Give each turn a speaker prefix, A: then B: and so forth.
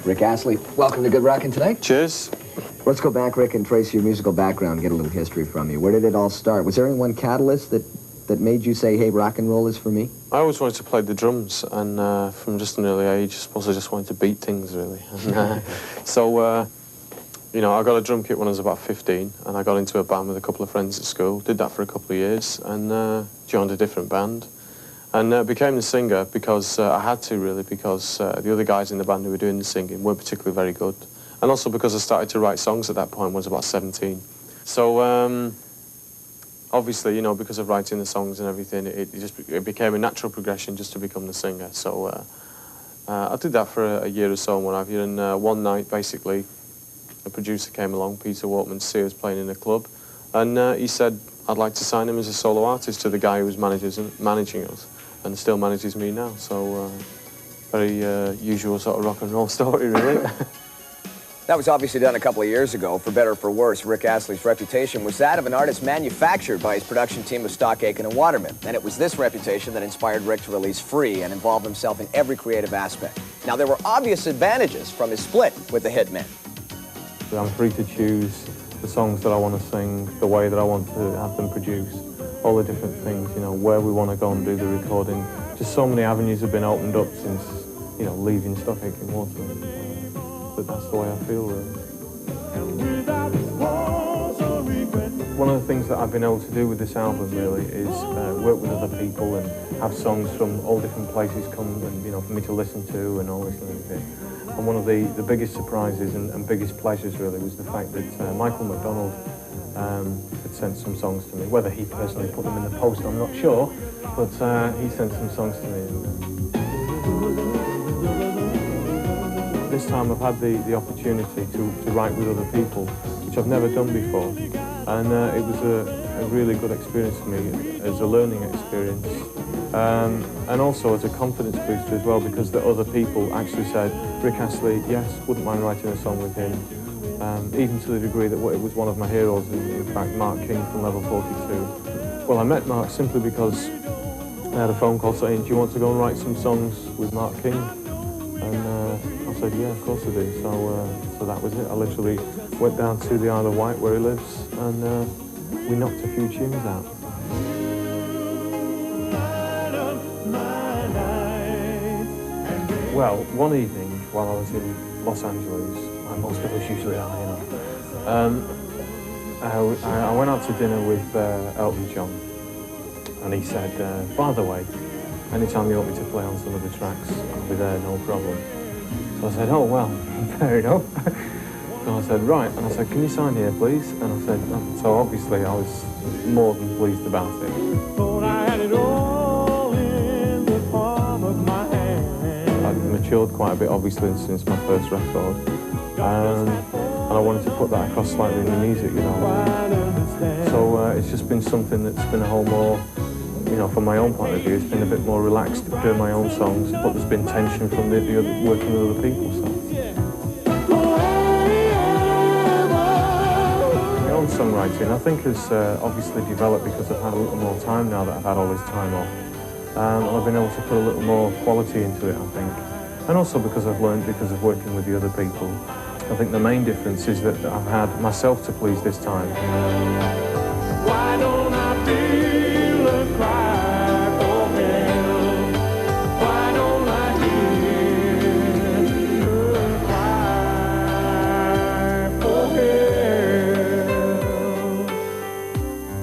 A: Rick Astley, welcome to Good Rockin' Tonight.
B: Cheers.
A: Let's go back, Rick, and trace your musical background, get a little history from you. Where did it all start? Was there any one catalyst that made you say, hey, rock and roll is for me?
B: I always wanted to play the drums, and from just an early age, I suppose I just wanted to beat things, really. And, you know, I got a drum kit when I was about 15, and I got into a band with a couple of friends at school, did that for a couple of years, and joined a different band. And became the singer because I had to, really, because the other guys in the band who were doing the singing weren't particularly very good. And also because I started to write songs at that point when I was about 17. So, obviously, you know, because of writing the songs and everything, it became a natural progression just to become the singer. So I did that for a year or so and what have you, and one night, basically, a producer came along, Peter Waltman, to see us playing in a club, and he said I'd like to sign him as a solo artist to the guy who was managing us, and still manages me now. So very usual sort of rock and roll story, really.
C: That was obviously done a couple of years ago. For better or for worse, Rick Astley's reputation was that of an artist manufactured by his production team of Stock Aitken and Waterman. And it was this reputation that inspired Rick to release Free and involve himself in every creative aspect. Now, there were obvious advantages from his split with the Hitmen.
B: I'm free to choose the songs that I want to sing, the way that I want to have them produced, all the different things, you know, where we want to go and do the recording. Just so many avenues have been opened up since, you know, leaving Stock Aitken Waterman. But that's the way I feel, really. One of the things that I've been able to do with this album, really, is work with other people and have songs from all different places come and, you know, for me to listen to and all this and everything. And one of the biggest surprises and biggest pleasures, really, was the fact that Michael McDonald had sent some songs to me. Whether he personally put them in the post, I'm not sure, but he sent some songs to me. This time I've had the opportunity to write with other people, which I've never done before. And it was a really good experience for me as a learning experience. And also as a confidence booster as well, because the other people actually said, Rick Astley, yes, wouldn't mind writing a song with him. Even to the degree that it was one of my heroes, in fact, Mark King from Level 42. Well, I met Mark simply because I had a phone call saying, do you want to go and write some songs with Mark King? And I said, yeah, of course I do. So that was it. I literally went down to the Isle of Wight where he lives, and we knocked a few tunes out. Well, one evening while I was in Los Angeles, like most of us usually are, you know, I went out to dinner with Elton John, and he said, by the way, anytime you want me to play on some of the tracks, I'll be there, no problem. So I said, oh, well, fair enough. So I said, right, and I said, can you sign here, please? And I said, oh. So obviously I was more than pleased about it. I had it all in the palm of my hand. I'd matured quite a bit, obviously, since my first record. And I wanted to put that across slightly in the music, you know. So it's just been something that's been a whole more, you know, from my own point of view, it's been a bit more relaxed doing my own songs, but there's been tension from the other, working with other people, so. My own songwriting, I think, has obviously developed because I've had a little more time now that I've had all this time off. And I've been able to put a little more quality into it, I think. And also because I've learned because of working with the other people. I think the main difference is that I've had myself to please this time. Why don't I be